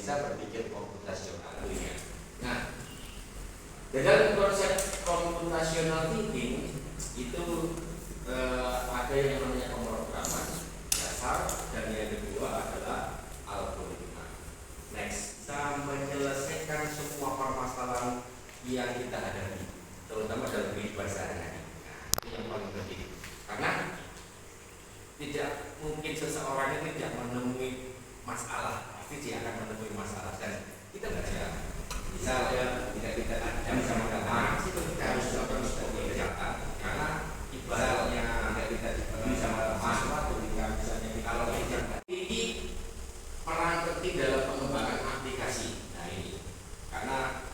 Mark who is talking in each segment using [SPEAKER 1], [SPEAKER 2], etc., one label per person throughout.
[SPEAKER 1] bisa berpikir komputasional. Nah, dalam konsep computational thinking itu ada yang namanya pemrograman dasar, dan yang kedua adalah algoritma. Next, kita menyelesaikan semua permasalahan yang kita hadapi, terutama dalam kehidupan sehari-hari. Nah, itu yang paling penting, karena tidak mungkin seseorang itu tidak menemui masalah, pasti dia akan menemui masalah, dan kita baca misalnya kita ada sama kata itu kita harus melakukan sebuah kegiatan, karena ibaratnya kita bisa sesuatu misalnya kalau ini peran penting dalam pengembangan aplikasi. Nah ini karena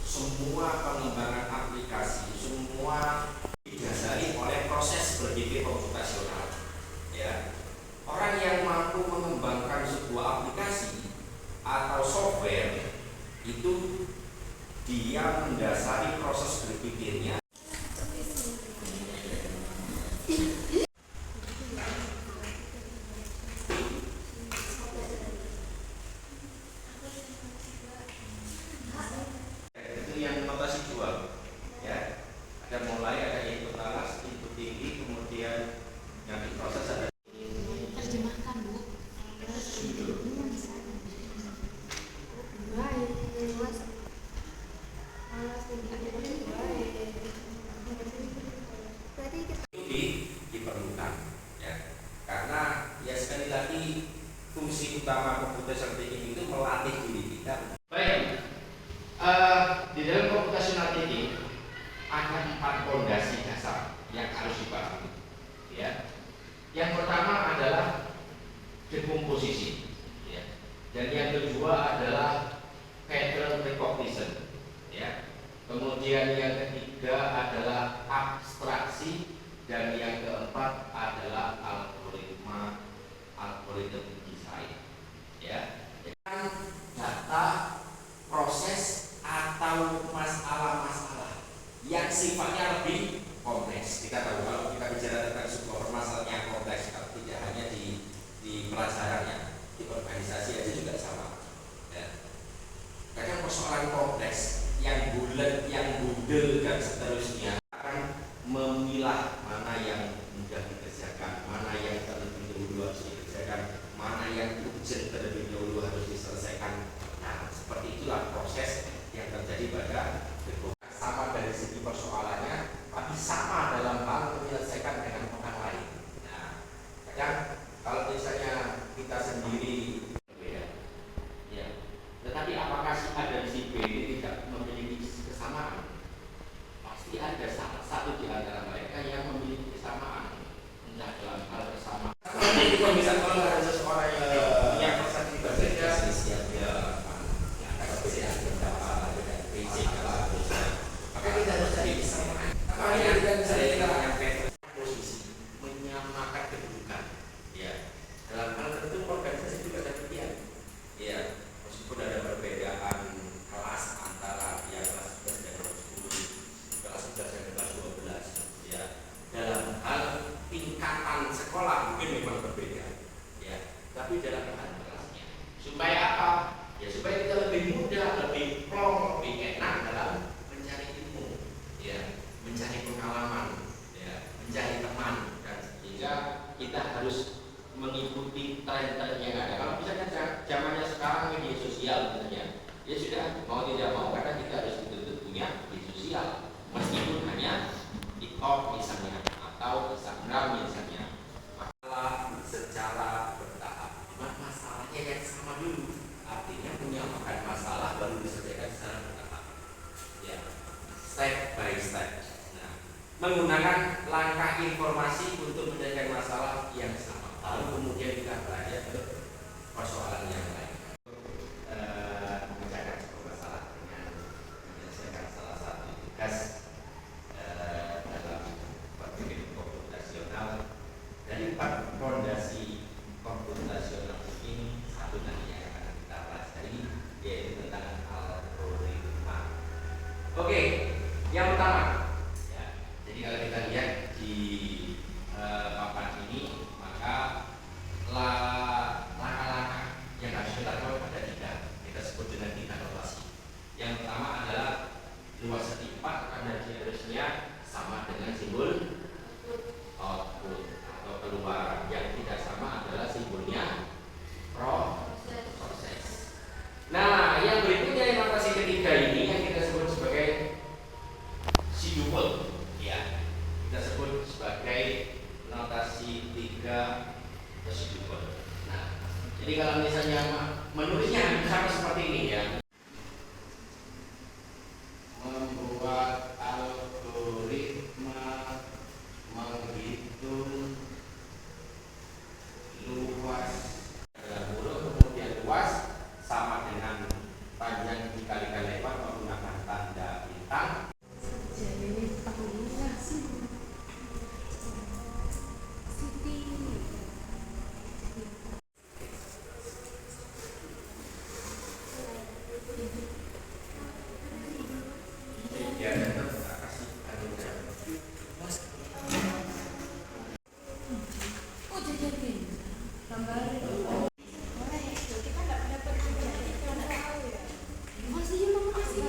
[SPEAKER 1] semua pengembangan aplikasi semua didasari oleh proses berpikir komputasional. Ya, orang yang mampu mengembangkan sebuah aplikasi atau software itu dia mendasari proses berpikirnya. Itu yang notasi 2. Ya, ada mulai, ada input alas, input tinggi, kemudian yang diproses ada
[SPEAKER 2] terjemahkan Bu.
[SPEAKER 1] diperlukan, ya, karena ya sekali lagi fungsi utama computational thinking itu melatih diri kita. Baik, di dalam computational thinking ada 4 fondasi dasar yang harus dipahami. Ya, yang pertama adalah decomposition, ya, dan yang kedua adalah pattern recognition, ya. Kemudian yang ketiga adalah abstraksi, dan yang keempat adalah algoritma design. Ya, data, proses atau masalah-masalah yang sifatnya lebih kompleks. Kita tahu kalau kita bicara tentang sebuah permasalahan yang kompleks, kalau tidak hanya di pelajarannya, di organisasi aja juga sama. Ya. Kadang persoalan kompleks yang bulat, yang bundel dan seterusnya akan memilah mana yang mudah dikerjakan, mana yang terlebih dahulu harus dikerjakan, mana yang urgent terlebih dahulu harus diselesaikan. Nah, seperti itulah proses yang terjadi pada demokrasi. Sama dari segi persoalannya, tapi sama dalam hal menyelesaikan dengan orang lain. Nah, kadang kalau misalnya kita sendiri berbeda, ya, tetapi apakah si A dan si B ini tidak memiliki kesamaan? Pasti ada salah satu di antara mereka yang memiliki kesamaan, entah dalam hal kesamaan. Nanti kita bisa kalau ada seseorang yang persepsi berbeda, maka kita harus cari kesamaan. Apa yang kita bisa posisi menyamakan kedudukan, ya. Dalam hal tertentu organisasi juga ada bagian, ya. Meskipun ada perbedaan kelas antara ya kelas 11 dan kelas 10, kelas 11 dan kelas 12, ya. Dalam hal tingkatan sekolah mungkin memang berbeda, ya. Tapi dalam hal kelasnya, supaya apa? Ya supaya kita lebih mudah, lebih plong, lebih enak dalam mencari ilmu, ya, mencari pengalaman, ya, mencari teman, dan sehingga kita harus mengikuti tren-tren yang ada. Kalau misalnya zamannya sekarang media sosial misalnya, ya sudah mau tidak mau karena kita harus betul-betul punya media sosial, meskipun hanya TikTok misalnya atau Instagram misalnya. Masalah secara bertahap, masalahnya yang sama dulu, artinya menyamakan masalah baru diselesaikan secara bertahap, ya, step by step. Nah, menggunakan langkah informasi untuk menyelesaikan masalah yang sama, lalu kemudian kita belajar ke persoalan yang lain. Mengerjakan sebuah masalah dengan menyelesaikan salah satu tugas dalam berpikir komputasional. Dari 4 fondasi komputasional ini, satu tadi yang akan kita pelajari yaitu tentang algoritma. Oke, yang pertama, ya, jadi kalau kita lihat di papan ini, maka langkah-langkah yang harus kita lakukan ada 3, luas setipak dan harusnya sama dengan simbol output atau keluaran. Yang tidak sama adalah simbolnya proses. Nah, yang berikutnya yang notasi ketiga ini yang kita sebut sebagai simbol, ya, kita sebut sebagai notasi tiga simbol. Nah, jadi kalau misalnya menulisnya sama seperti ini ya, membuat algoritma menghitung luas dalam huruf, kemudian luas sama dengan panjang dikalikan lebar menggunakan tanda bintang.
[SPEAKER 2] Jadi ini tahunya sih. Siti.
[SPEAKER 1] Ya, dan kasih anugerah.
[SPEAKER 2] Oh jadi gambar. Masih ya mama kasih.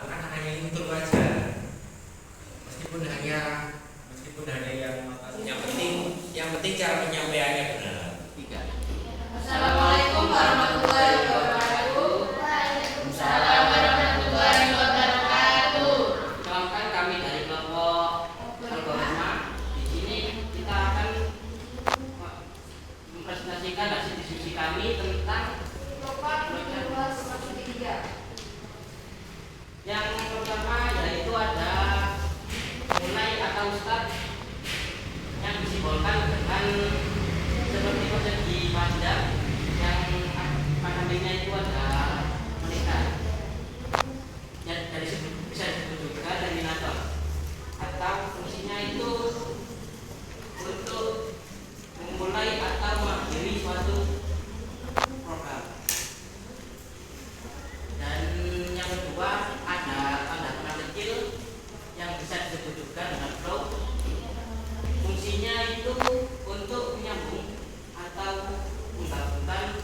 [SPEAKER 1] Kan hanya itu aja. Meskipun hanya yang penting cara penyampaiannya benar. Tiga.
[SPEAKER 2] Assalamualaikum warahmatullahi wabarakatuh. Waalaikumsalam warahmatullahi wabarakatuh.
[SPEAKER 1] Salamkan kami dari kelompok algoritma. Di sini kita akan mempresentasikan hasil diskusi kami tentang yang pertama, yaitu ada mulai atau start yang disimbolkan dengan seperti persegi panjang yang sampingnya itu ada meningkat. Ya, dari situ bisa disebut juga terminator atau fungsinya itu untuk memulai atau mengakhiri suatu program. Dan yang kedua ada tanda panah kecil yang bisa disebut juga dengan flow. Fungsinya itu untuk menyambung atau menggabungkan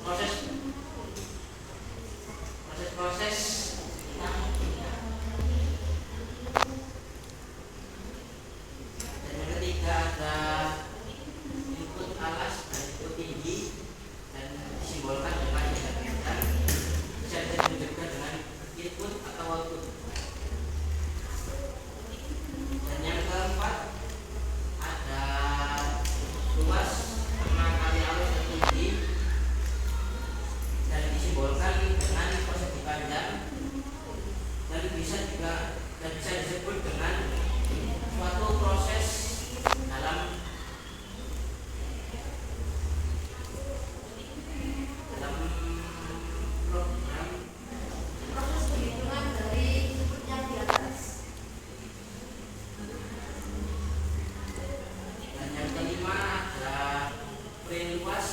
[SPEAKER 1] proses-proses yang punya. Dan yang ketiga ada input alas dan input tinggi dan disimbolkan dengan yang panjang. Bisa disebut juga dengan input atau output. Dan yang keempat ada luas mengakali arus tertinggi dan disimbolkan dengan persegi panjang dan bisa disebut dengan suatu proses dalam program.
[SPEAKER 2] Proses perhitungan dari input yang di atas.
[SPEAKER 1] Dan yang kelima ada frame luas,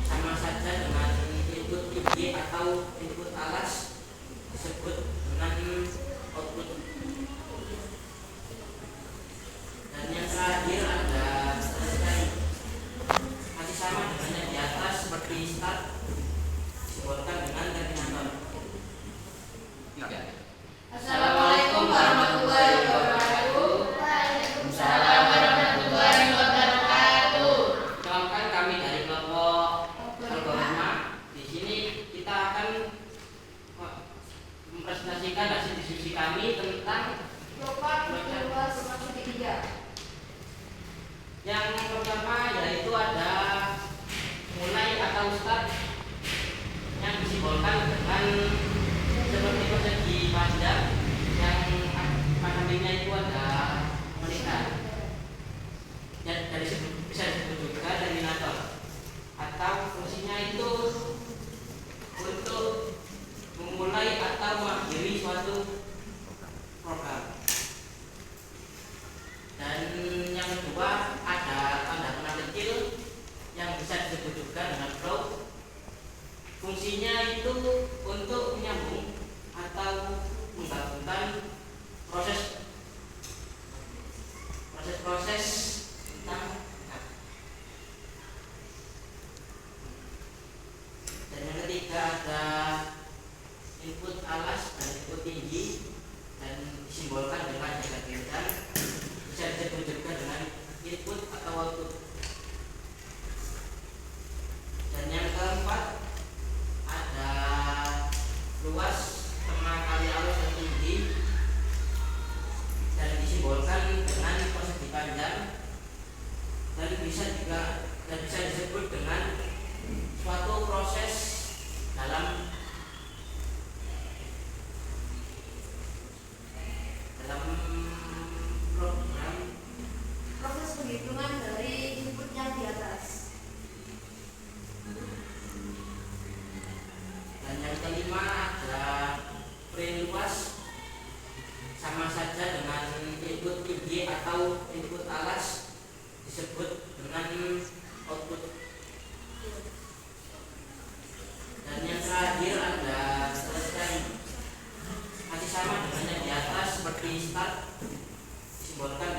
[SPEAKER 1] sama saja dengan input tinggi atau input alas disebut dengan output. Dan yang terakhir ada selesai, masih sama dengan yang di atas seperti start disimbolkan dengan terminator. Tiga.
[SPEAKER 2] Assalamualaikum warahmatullahi wabarakatuh. Waalaikumsalam warahmatullahi wabarakatuh.
[SPEAKER 1] Salamkan kami dari kelompok algoritma. Di sini kita akan mempresentasikan hasil diskusi kami tentang yang pertama, yaitu ada mulai atau start yang disimbolkan dengan seperti persegi panjang yang sampingnya itu ada meningkat. Ya, dari situ bisa disebut juga terminator atau fungsinya itu untuk memulai atau mengakhiri suatu
[SPEAKER 3] Fungsinya itu untuk menyambung atau menggabungkan proses-proses tentang. Dan yang ketiga ada input alas dan input tinggi, dan disimbolkan dengan jaga bintang, bisa disebut juga dengan input atau output. Dan yang keempat ada luas tengah kali alus yang tinggi, dan disimbolkan dengan persegi panjang, dan bisa disebut dengan suatu proses dalam program.
[SPEAKER 2] Proses penghitungan dari input yang di atas.
[SPEAKER 3] Dan yang kelima ada frame luas, sama saja dengan input tinggi atau input alas, disebut dengan output. Dan yang terakhir ada selesai, masih sama dengan yang di atas seperti start, disimbolkan